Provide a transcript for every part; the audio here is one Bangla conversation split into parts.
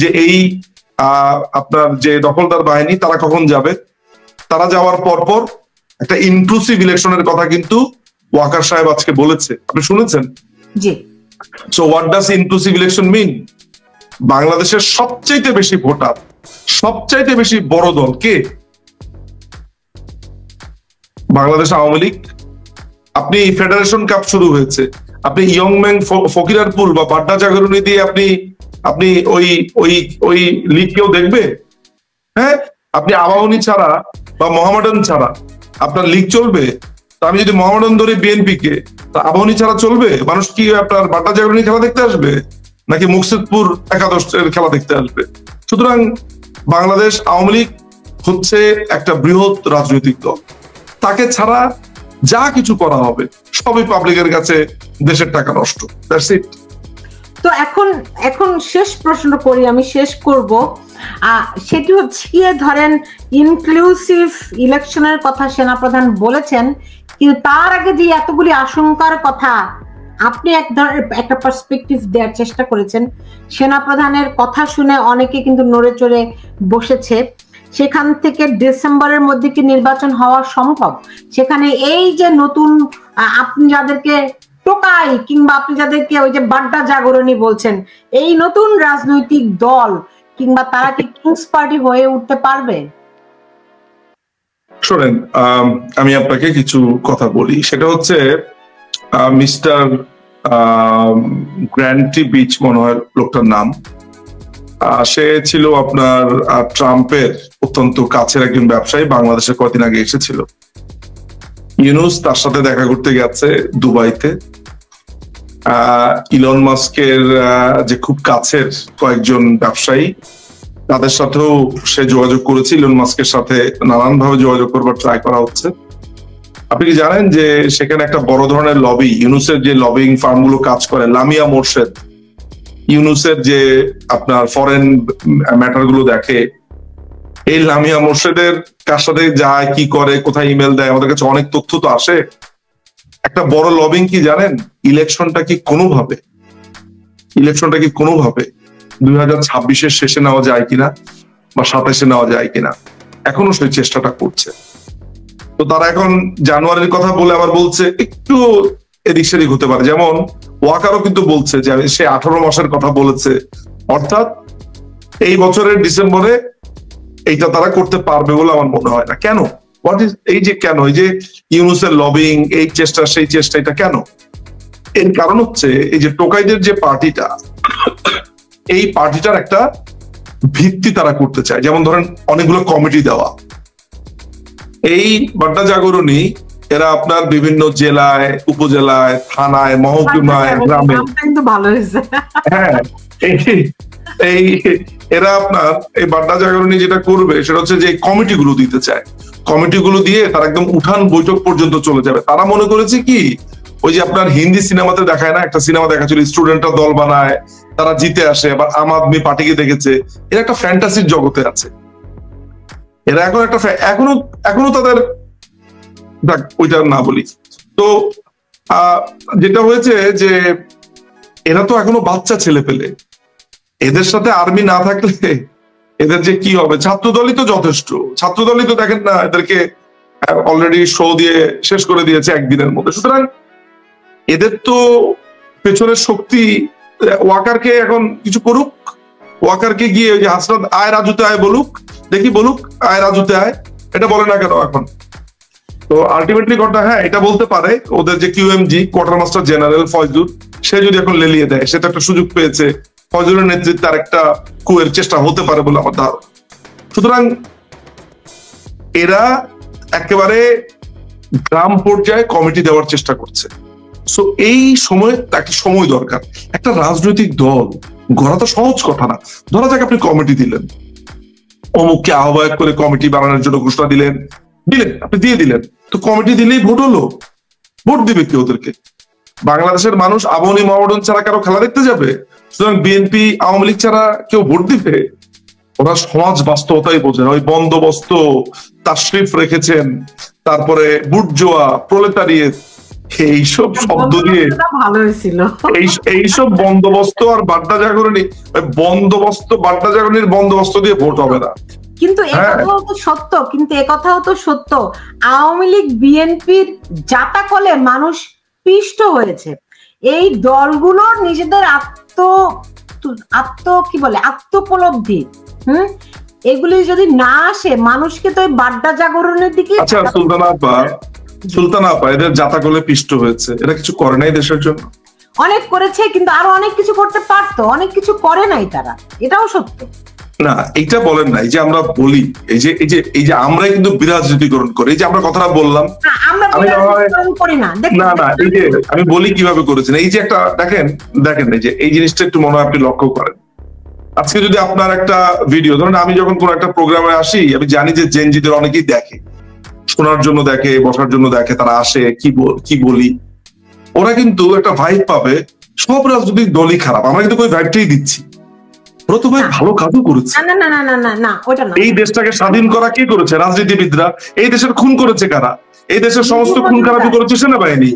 যে এই আপনার যে দখলদার বাহিনী তারা কখন যাবে, তারা যাওয়ার পর একটা ইনক্লুসিভ ইলেকশনের কথা কিন্তু ওয়াকার সাহেব আজকে বলেছে, আপনি শুনেছেন? জি। So what does inclusive election mean? বাংলাদেশের সবচাইতে বেশি ভোটার, সবচাইতে বেশি বড় দল কে? বাংলাদেশ আওয়ামী লীগ। আপনি ফেডারেশন কাপ শুরু হয়েছে, আপনি ইয়ং ম্যান ফকিরারপুল বা বাড্ডা জাগরণী দিয়ে আপনি ওই ওই ওই লিগ কেউ দেখবে? হ্যাঁ, আপনি আবাহনী ছাড়া বা মোহামেডান ছাড়া আপনার লিগ চলবে? তা আমি যদি মোহামেডান ধরি বিএনপি কে, তা আবাহনী ছাড়া চলবে? মানুষ কি আপনার বাড্ডা জাগরণী খেলা দেখতে আসবে, নাকি মুকসিদপুর একাদশ খেলা দেখতে আসবে? সুতরাং বাংলাদেশ আওয়ামী লীগ হচ্ছে একটা বৃহৎ রাজনৈতিক দল, তাকে ছাড়া যা কিছু করা হবে সবই পাবলিকের কাছে দেশের টাকা নষ্ট। That's it. তো এখন শেষ প্রশ্ন করি, আমি শেষ করব, সেটি হচ্ছে গিয়ে ধরেন ইনক্লুসিভ ইলেকশনের কথা সেনাপ্রধান বলেছেন, কিন্তু তার আগে যে এতগুলি আশঙ্কার কথা আপনি এক ধরনের একটা পার্সপেক্টিভ দেওয়ার চেষ্টা করেছেন, সেনাপ্রধানের কথা শুনে অনেকে কিন্তু নড়ে চড়ে বসেছে। সেখান থেকে ডিসেম্বরের মধ্যে কি নির্বাচন হওয়া সম্ভব? সেখানে এই যে নতুন আপনি যাদেরকে টোকাই কিংবা আপনি যাদেরকে ওই যে বাড্ডা জাগরণী বলছেন, এই নতুন রাজনৈতিক দল কিংবা তারা কি কিংস পার্টি হয়ে উঠতে পারবে? শোনেন, আমি আপনাকে কিছু কথা বলি। সেটা হচ্ছে মিস্টার গ্র্যান্টি বিচ মনে হয় লোকটার নাম, সে ছিল আপনার ট্রাম্পের অত্যন্ত কাছের একজন ব্যবসায়ী, বাংলাদেশে কদিন আগে এসেছিল। ইউনুস তার সাথে দেখা করতে গেছে দুবাইতে। ইলন মাস্কের যে খুব কাছের কয়েকজন ব্যবসায়ী, তাদের সাথেও সে যোগাযোগ করেছে। ইলন মাস্কের সাথে নানান ভাবে যোগাযোগ করবার ট্রাই করা হচ্ছে। আপনি কি জানেন যে সেখানে একটা বড় ধরনের লবি, ইউনুসের যে লবিং ফার্ম গুলো কাজ করে, লামিয়া মোর্শেদ, ইউনুসের যে আপনার ফরেন ম্যাটার গুলো দেখে, এই লামিয়া মোর্শেদের কার সাথে যায়, কি করে, কোথায় ইমেল দেয়, আমাদের কাছে অনেক তথ্য তো আসে। একটা বড় লবিং কি জানেন? ইলেকশনটা কি কোনোভাবে 2026-এর শেষে নেওয়া যায় কিনা বা 27-এ নেওয়া যায় কিনা, এখনো সেই চেষ্টাটা করছে। তো তারা এখন জানুয়ারির কথা বলে আবার বলছে একটু এদিক সেদিক হতে পারে। যেমন ওয়াকারও কিন্তু বলছে যে সে 18 মাসের কথা বলেছে, অর্থাৎ এই বছরের ডিসেম্বরে এইটা তারা করতে পারবে বলে আমার মনে হয় না। কেন? এই যে কেন, এই যে ইউনুসের লবিং, এই চেষ্টা সেই চেষ্টা, এটা কেন? এর কারণ হচ্ছে এই যে টোকাইদের যে পার্টিটা, এই পার্টিটার একটা ভিত্তি তারা করতে চায়। যেমন ধরেন অনেকগুলো কমিটি দেওয়া। এই বাড্ডা জাগরণী এরা আপনার বিভিন্ন জেলায়, উপজেলায়, থানায়, মহকুমায়, গ্রামে, হ্যাঁ, এই এরা আপনার এই বাড্ডা জাগরণী যেটা করবে সেটা হচ্ছে যে কমিটিগুলো দিতে চায়। কমিটিগুলো দিয়ে তারা একদম উঠান বৈঠক পর্যন্ত চলে যাবে। তারা মনে করেছে কি, ওই যে আপনার হিন্দি সিনেমাতে দেখায় না, একটা সিনেমা দেখাচ্ছিল স্টুডেন্টরা দল বানায়, তারা জিতে আসে, আবার আম আদমি পার্টিকে দেখেছে। এরা একটা ফ্যান্টাসির জগতে আছে। এরা এখন একটা এখনো তাদের, ওইটা না বলি তো, যেটা হয়েছে যে এরা তো এখনো বাচ্চা ছেলে পেলে, এদের সাথে আর্মি না থাকলে এদের যে কি হবে। ছাত্রদলই তো যথেষ্ট, ছাত্রদলই তো দেখেন না, এদেরকে অলরেডি শো দিয়ে শেষ করে দিয়েছে একদিনের মধ্যে। সুতরাং এদের তো পেছনের শক্তি, ওয়াকারকে এখন কিছু করুক, ওয়াকারকে গিয়ে ওই যে হাসনাত আয় রাজুতে আয় বলুক, দেখি বলুক আয় রাজুতে আয়, এটা বলে না কেন এখন? তো আলটিমেটলি কথা, হ্যাঁ এটা বলতে পারে ওদের যে QMG quarter master general Faizul, সে যদি এখন লেলিয়ে দেয়, সে তো একটা সুযোগ পেয়েছে, ফয়জুলের নেতৃত্বে আর একটা কুয়ের চেষ্টা হতে পারে বলে আমার ধারণা। সুতরাং এরা একেবারে গ্রাম পর্যায়ে কমিটি দেওয়ার চেষ্টা করছে। সো এই সময় একটা সময় দরকার। একটা রাজনৈতিক দল গড়া তো সহজ কথা না। ধরা যাক আপনি কমিটি দিলেন, অমুককে আহ্বায়ক করে কমিটি বানানোর জন্য ঘোষণা দিলেন, আপনি দিয়ে দিলেন, তো কমিটি দিলেই ভোট হলো। ভোট দিবে কি ওদেরকে? বাংলাদেশের মানুষ আবাহনী মোহামেডান ছাড়া কারো খেলা দেখতে যাবে? সুতরাং বিএনপি আওয়ামী লীগ ছাড়া কেউ ভোট দিবে? ওরা সমাজ বাস্তবতাই বোঝে। ওই বন্দোবস্ত, তাশরিফ রেখেছেন, তারপরে বুটজোয়া, প্রলেতারিয়েত, এইসব শব্দ দিয়ে ভালো হয়েছিল। এইসব বন্দোবস্ত আর বাড্ডা জাগরণী, বন্দোবস্ত বাড্ডা জাগরণীর বন্দোবস্ত দিয়ে ভোট হবে না। কিন্তু একথাও তো সত্য, আওয়ামী লীগ বিএনপির জাতাকলে মানুষ পিষ্ট হয়েছে। এই দলগুলোর নিজেদের আত্মোপলব্ধি এগুলি যদি না আসে, মানুষকে তো বাড্ডা জাগরণের দিকে। আচ্ছা সুলতানা আপা এদের জাতাকলে পিষ্ট হয়েছে, এটা কিছু করে নাই দেশের জন্য? অনেক করেছে, কিন্তু আরো অনেক কিছু করতে পারতো, অনেক কিছু করে নাই তারা, এটাও সত্য না। এইটা বলেন না, এই যে আমরা বলি এই যে আমরা কিন্তু বিরাজনীতিকরণ করি, এই যে আমরা কথাটা বললাম, না এই যে আমি বলি কিভাবে করেছেন, এই যে একটা দেখেন এই যে এই জিনিসটা একটু মনে হয় আপনি লক্ষ্য করেন। আজকে যদি আপনার একটা ভিডিও ধরেন, আমি যখন কোন একটা প্রোগ্রামে আসি, আমি জানি যে জেনজিদের অনেকেই দেখে, শোনার জন্য দেখে, বসার জন্য দেখে, তারা আসে কি বলি, ওরা কিন্তু একটা ভাইব পাবে সব রাজনৈতিক দলই খারাপ, আমরা কিন্তু ওই ভাইবটাই দিচ্ছি। ওরা তো ভাই ভালো কাজও করেছে। এই দেশটাকে স্বাধীন করা কে করেছে? রাজনীতিবিদরা। এই দেশের খুন করেছে কারা? এই দেশের সমস্ত খুন খারাপি করেছে সেনাবাহিনী।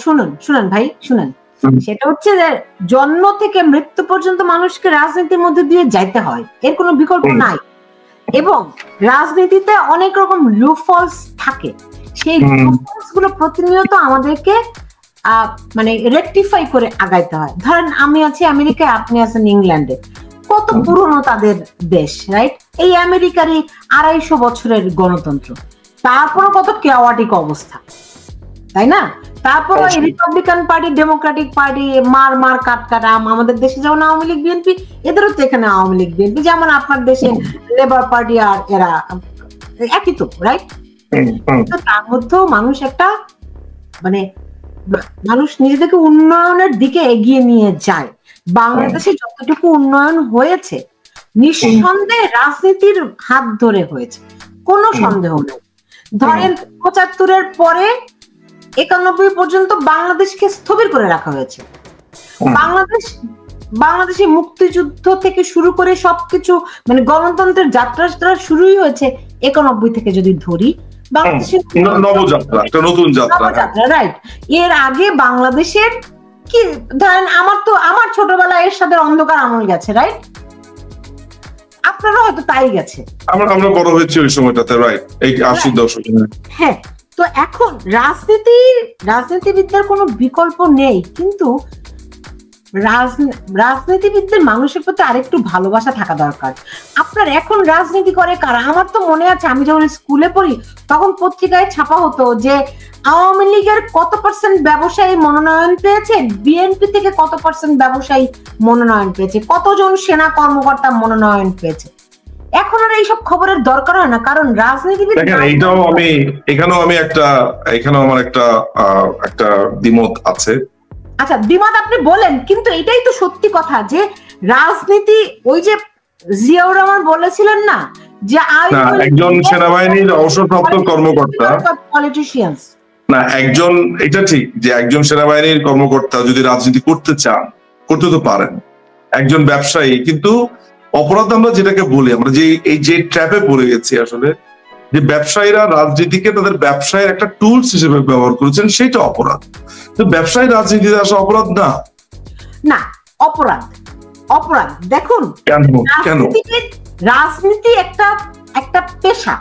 শুনুন ভাই, শুনুন, সেটা হচ্ছে যে জন্ম থেকে মৃত্যু পর্যন্ত মানুষকে রাজনীতির মধ্যে দিয়ে যাইতে হয়, এর কোনো বিকল্প নাই। এবং রাজনীতিতে অনেক রকম লুপহোলস থাকে, সেই লুপহোলস গুলো প্রতিনিয়ত আমাদেরকে মানে রেকটিফাই করে আগাইতে হয়। ধরেন আমি আছি আমেরিকায়, আপনি আছেন ইংল্যান্ডে, কত পুরনো তাদের দেশ, রাইট? এই আমেরিকারই 250 বছরের গণতন্ত্র, তারপরে কত কেওয়াটিক অবস্থা, তাই না? তারপর রিপাবলিকান পার্টি, ডেমোক্রেটিক পার্টি, মার কাট আমাদের দেশে যেমন আওয়ামী লীগ বিএনপি, এদেরও তো এখানে আওয়ামী লীগ বিএনপি, যেমন আপনার দেশে লেবার পার্টি, আর এরা একই তো, রাইট? তো তার মধ্যেও মানুষ একটা মানে মানুষ নিজেদেরকে উন্নয়নের দিকে এগিয়ে নিয়ে যায়। বাংলাদেশে যতটুকু উন্নয়ন হয়েছে নিঃসন্দেহে রাজনীতির হাত ধরে হয়েছে, কোনো সন্দেহ নেই। ধরেন 75-এর পরে 91 পর্যন্ত বাংলাদেশকে স্থবির করে রাখা হয়েছে। বাংলাদেশে মুক্তিযুদ্ধ থেকে শুরু করে সবকিছু মানে গণতন্ত্রের যাত্রা শুরুই হয়েছে 91 থেকে যদি ধরি। নতুন যাত্রা, রাইট? এর আগে বাংলাদেশের কি ধরেন, আমার ছোটবেলা এর সাথে অন্ধকার আমল গেছে, রাইট? আপনারা হয়তো তাই গেছে, আমরা বড় হয়েছি ওই সময়টাতে, রাইট? এই 80 দশকে। হ্যাঁ, তো এখন রাজনীতিবিদদের কোনো বিকল্প নেই, কিন্তু রাজনীতিবিদদের মানুষের প্রতি আরেকটু ভালোবাসা থাকা দরকার। আপনার এখন রাজনীতি করে কারা? আমার তো মনে আছে আমি যখন স্কুলে পড়ি তখন পত্রিকায় ছাপা হতো যে আওয়ামী লীগের কত % ব্যবসায়ী মনোনয়ন পেয়েছে, বিএনপি থেকে কত % ব্যবসায়ী মনোনয়ন পেয়েছে, কতজন সেনা কর্মকর্তা মনোনয়ন পেয়েছে। এখন আর এইসব খবরের দরকার হয় না, কারণ রাজনীতিবিদ। এখানেও আমার একটা দ্বিমত আছে। আচ্ছা, দ্বিমত আপনি বলেন, কিন্তু এটাই তো সত্যি কথা যে রাজনীতি, ওই যে জিয়াউর রহমান বলেছিলেন না যে একজন সেনাবাহিনীর অবসরপ্রাপ্ত কর্মকর্তা, পলিটিশিয়ানস না এটা ঠিক যে একজন সেনাবাহিনীর কর্মকর্তা যদি রাজনীতি করতে চান, করতে তো পারেন। একজন ব্যবসায়ী, কিন্তু অপরাধ আমরা যেটাকে বলি, আমরা যে ট্র্যাপে পড়ে গেছি আসলে, যে ব্যবসায়ীরা রাজনীতিকে তাদের ব্যবসায়ের একটা টুলস হিসেবে ব্যবহার করেছেন, সেটা অপরাধ। তো ব্যবসায়ী রাজনীতিতে আসা অপরাধ না? না, অপরাধ। দেখুন কেন রাজনীতি একটা পেশা,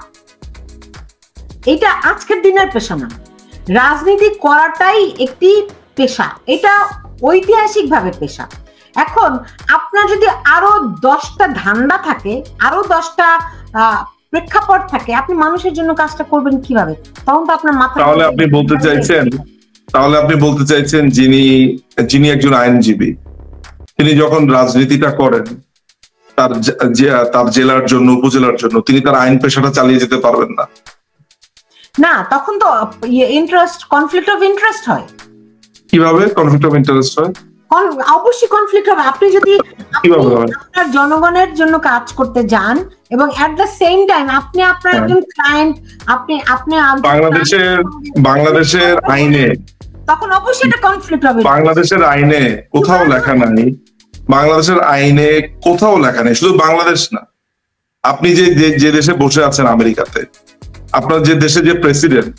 এটা আজকের দিনের পেশা না। রাজনীতি করাটাই একটি পেশা, এটা ঐতিহাসিক ভাবে পেশা। এখন আপনার যদি আরো 10টা ধান্দা থাকে, আরো 10টা প্রেক্ষাপট থাকে, আপনি মানুষের জন্য কাজটা করবেন কিভাবে? তখন তো আপনার মাথা। তাহলে আপনি বলতে চাইছেন যিনি একজন আইনজীবী, তিনি যখন রাজনীতিটা করেন তার জেলার জন্য, উপজেলার জন্য, তিনি তার আইন পেশাটা চালিয়ে যেতে পারবেন না? না, তখন তো কনফ্লিক্ট অফ ইন্টারেস্ট হয়। কিভাবে কনফ্লিক্ট অফ ইন্টারেস্ট হয়? অবশ্যই কনফ্লিক্ট হবে। আপনি যদি আপনার জনগণের জন্য কাজ করতে যান এবং এট দ্য সেম টাইম আপনি আপনার একজন ক্লায়েন্ট, আপনি বাংলাদেশের আইনে, তখন অবশ্যই এটা কনফ্লিক্ট হবে। বাংলাদেশের আইনে কোথাও লেখা নাই, শুধু বাংলাদেশ না, আপনি যে দেশে বসে আছেন আমেরিকাতে, আপনার যে দেশে যে প্রেসিডেন্ট,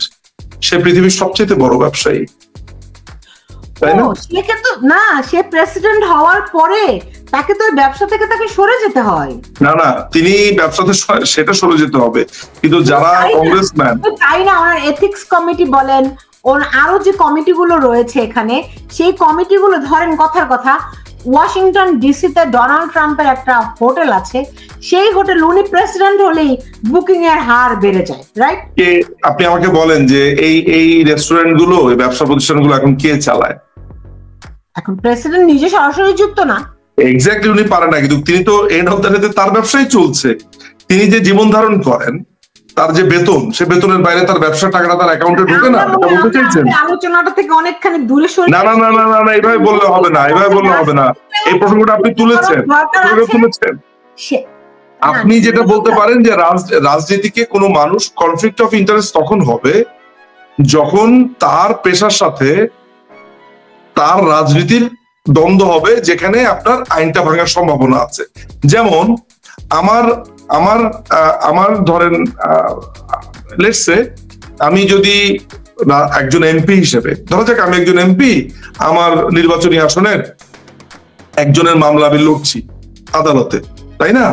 সে পৃথিবীর সবচেয়ে বড় ব্যবসায়ী। তাই না? সে কিন্তু না, সে প্রেসিডেন্ট হওয়ার পরে তাকে তো ব্যবসা থেকে তাকে সরে যেতে হয়। না, তিনি ব্যবসাতে সেটা সরে যেতে হবে, কিন্তু যারা কংগ্রেসম্যান তাই না, ওনার এথিক্স কমিটি বলেন, আরো যে কমিটিগুলো রয়েছে এখানে, সেই কমিটিগুলো ধরেন কথার কথা, ওয়াশিংটন ডিসিতে ডোনাল্ড ট্রাম্পের একটা হোটেল আছে, সেই হোটেল উনি প্রেসিডেন্ট হলেই বুকিং এর হার বেড়ে যায়, রাইট? আপনি আমাকে বলেন যে এই রেস্টুরেন্ট গুলো, এই ব্যবসা প্রতিষ্ঠানগুলো এখন কে চালায়? এখন প্রেসিডেন্ট নিজে সরাসরি যুক্ত না। এক্স্যাক্টলি, উনি পারে না, কিন্তু তিনি তো এন্ড অফ দ্য ডে তার ব্যবসাই চলছে। তিনি যে জীবন ধারণ করেন, তার যে বেতন, সে বেতনের বাইরে তার ব্যবসার টাকাটা তার অ্যাকাউন্টে ঢোকে না, এটা বলতে চাইছেন? আলোচনাটা থেকে অনেকখানি দূরে সরে না, এইভাবে বললে হবে না, এইভাবে বললে হবে না। এই প্রসঙ্গটা আপনি তুলেছেন। আপনি যেটা বলতে পারেন যে রাজনীতিকে কোনো মানুষ কনফ্লিক্ট অফ ইন্টারেস্ট তখন হবে যখন তার পেশার সাথে তার রাজনীতির দ্বন্দ্ব হবে, যেখানে আপনার আইনটা ভাঙার সম্ভাবনা আছে। যেমন আমার ধরেন লেটস সে আমি যদি একজন এমপি হিসেবে, ধরা যাক আমি একজন এমপি, আমার নির্বাচনী আসনের একজনের মামলা আমি লড়ছি আদালতে, তাই না?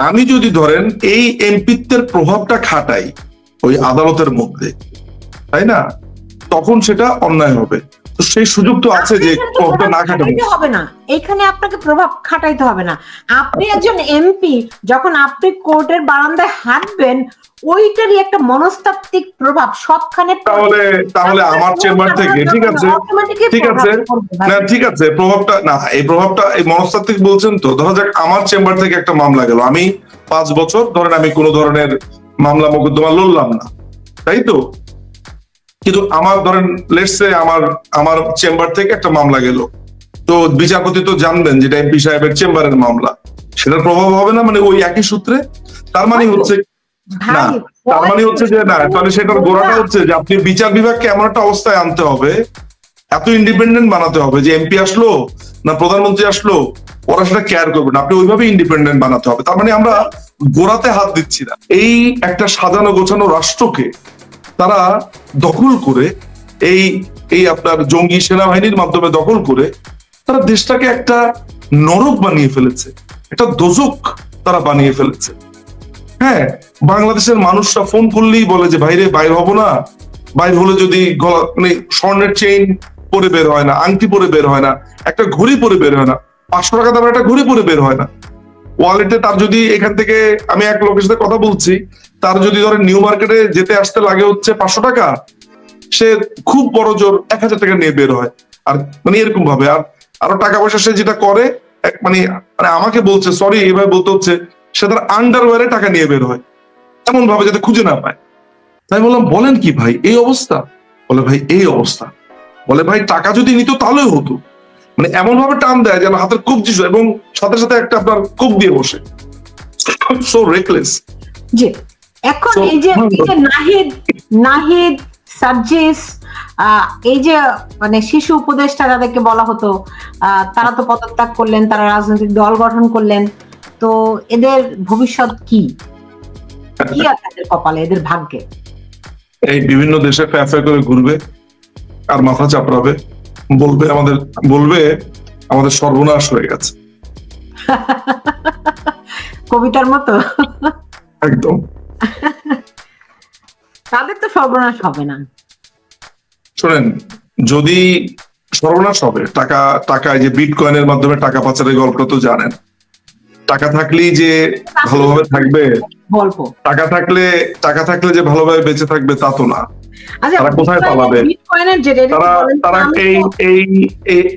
আমি যদি ধরেন এই এমপিত্বের প্রভাবটা খাটাই ওই আদালতের মধ্যে, তাই না, তখন সেটা অন্যায় হবে। তো সেই সুযোগ তো আছে যে প্রভাবটা না খাটাতে হবে না, এখানে আপনাকে প্রভাব খাটাইতে হবে না। আপনি একজন এমপি, যখন আপনি কোর্টের বারান্দায় হাঁটবেন, ওইটারই একটা মনস্তাত্ত্বিক প্রভাব সবখানে। তাহলে আমার চেম্বার থেকে ঠিক আছে না, ঠিক আছে, প্রভাবটা না, এই প্রভাবটা এই মনস্তাত্ত্বিক বলছেন তো। ধরা যাক আমার চেম্বার থেকে একটা মামলা গেল, আমি 5 বছর ধরেন আমি কোনো ধরনের মামলা মোকদ্দমা লড়লাম না, তাই তো? কিন্তু আমার ধরেন লেটস সে আমার চেম্বার থেকে একটা মামলা গেল, তো বিচারপতি তো জানবেন যেটা এমপি সাহেবের চেম্বারের মামলা, সেটার প্রভাব হবে না মানে ওই একই সূত্রে? তার মানে হচ্ছে না, তার মানে হচ্ছে যে না, তাহলে সেটার গোড়াটা হচ্ছে যে আপনি বিচার বিভাগকে এমন একটা অবস্থায় আনতে হবে, এত ইন্ডিপেন্ডেন্ট বানাতে হবে যে এমপি আসলো না প্রধানমন্ত্রী আসলো ওরা সেটা কেয়ার করবে না, আপনি ওইভাবে ইন্ডিপেন্ডেন্ট বানাতে হবে। তার মানে আমরা গোড়াতে হাত দিচ্ছি না। এই একটা সাজানো গোছানো রাষ্ট্রকে তারা দখল করে, এই আপনার জঙ্গি সেনাবাহিনীর মাধ্যমে দখল করে তারা দেশটাকে একটা নরক বানিয়ে ফেলেছে, একটা দোজক তারা বানিয়ে ফেলেছে। হ্যাঁ, বাংলাদেশের মানুষরা ফোন করলেই বলে যে ভাইরে বাইর হবো না, বাইর হলে যদি মানে স্বর্ণের চেইন পরে বের হয় না, আংটি পরে বের হয় না, একটা ঘড়ি পরে বের হয় না, 500 টাকা দামের একটা ঘড়ি পরে বের হয় না, ওয়ালেটে তার যদি এখান থেকে, আমি এক লোকের সাথে কথা বলছি, তার যদি ধরেন নিউ মার্কেটে যেতে আসতে লাগে হচ্ছে 500 টাকা, সে খুব বড় জোর 1000 টাকা নিয়ে বের হয়। আর মানে এরকম ভাবে আরো টাকা পয়সা সে যেটা করে, মানে আমাকে বলছে, সরি এভাবে বলতে হচ্ছে, সে তার আন্ডারওয়্যারে টাকা নিয়ে বের হয় এমন ভাবে যাতে খুঁজে না পায়। তাই বললাম বলেন কি ভাই এই অবস্থা? বলে ভাই এই অবস্থা। বলে ভাই টাকা যদি নিত তাহলেও হতো, মানে এমন ভাবে টান দেয় যেন হাতের কবজি, এবং সাথে সাথে একটা আপনার কোপ দিয়ে বসে। So reckless. জি, এখন এই যে নাহিদ সার্জিস, এই যে মানে শিশু উপদেষ্টা যাদেরকে বলা হতো, তারা তো পদত্যাগ করলেন, তারা রাজনৈতিক দল গঠন করলেন, তো এদের ভবিষ্যৎ কি আপনাদের কপালে, এদের ভাগ্যে? এই বিভিন্ন দেশে ফ্যাফে করে ঘুরবে আর মাথা চাপড়াবে, বলবে আমাদের সর্বনাশ হয়ে গেছে। কবিতার মতো একদম। তাদের তো সর্বনাশ হবে না। শোনেন, যদি সর্বনাশ হবে, টাকা যে বিটকয়েনের মাধ্যমে টাকা পাচারের গল্পটা তো জানেন। টাকা থাকলেই যে ভালোভাবে থাকবে, টাকা থাকলে যে ভালোভাবে বেঁচে থাকবে তা তো না। তারা কোথায় পালাবে? তারা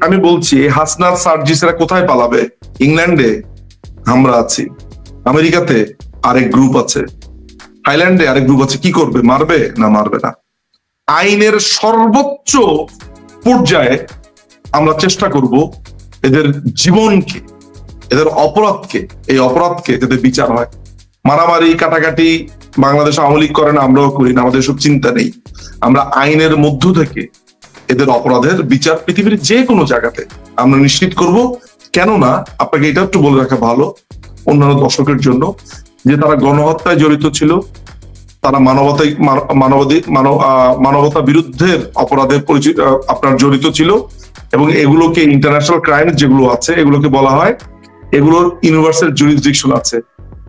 আমি বলছি হাসনাত সার্জিসেরা কোথায় পালাবে? ইংল্যান্ডে আমরা আছি, আমেরিকাতে আরেক গ্রুপ আছে, থাইল্যান্ডে আরেক গ্রুপ আছে। কি করবে? মারবে না? মারবে না। আইনের সর্বোচ্চ পর্যায়ে আমরা চেষ্টা করব এদের জীবনকে, এদের অপরাধকে, এই অপরাধকে যাতে বিচার হয়। মারামারি কাটাকাটি বাংলাদেশ আওয়ামী লীগ করে না, আমরাও করি না, আমাদের সব চিন্তা নেই। আমরা আইনের মধ্য থেকে এদের অপরাধের বিচার পৃথিবীর যে কোনো জায়গাতে আমরা নিশ্চিত করব। কেননা আপনাকে এটা একটু বলে রাখা ভালো অন্যান্য দর্শকের জন্য, যে তারা গণহত্যায় জড়িত ছিল, তারা মানবতা বিরুদ্ধের অপরাধের পরিচিত আপনার জড়িত ছিল, এবং এগুলোকে ইন্টারন্যাশনাল ক্রাইম যেগুলো আছে এগুলোকে বলা হয়, এগুলোর ইউনিভার্সাল জুরিসডিকশন আছে।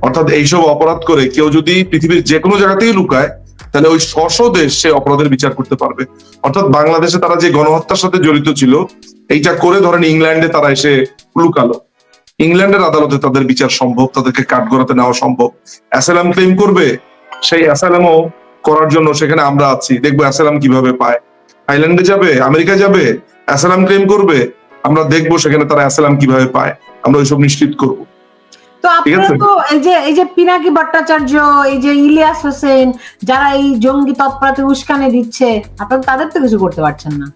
অর্থাৎ এইসব অপরাধ করে কেউ যদি পৃথিবীর যে কোনো জায়গাতেই লুকায়, তাহলে ওই স্ব দেশ সে অপরাধের বিচার করতে পারবে। অর্থাৎ বাংলাদেশে তারা যে গণহত্যার সাথে জড়িত ছিল, এইটা করে ধরেন ইংল্যান্ডে তারা এসে লুকালো, ইংল্যান্ডের আদালতে তাদের বিচার সম্ভব, তাদেরকে কাঠগড়াতে নেওয়া সম্ভব। অ্যাসাইলাম ক্লেম করবে, সেই অ্যাসাইলামও করার জন্য সেখানে আমরা আছি, দেখবো অ্যাসাইলাম কিভাবে পায়। আইল্যান্ডে যাবে, আমেরিকা যাবে, অ্যাসাইলাম ক্লেম করবে, আমরা দেখবো সেখানে তারা অ্যাসাইলাম কিভাবে পায়, আমরা ওইসব নিশ্চিত করবো। তো আপনারা তো এই যে পিনাকি ভট্টাচার্য, এই যে ইলিয়াস হোসেন, যারা এই জঙ্গি তৎপরতাকে উস্কানি দিচ্ছে, আপনারা তাদের তো কিছু করতে পারছেন না।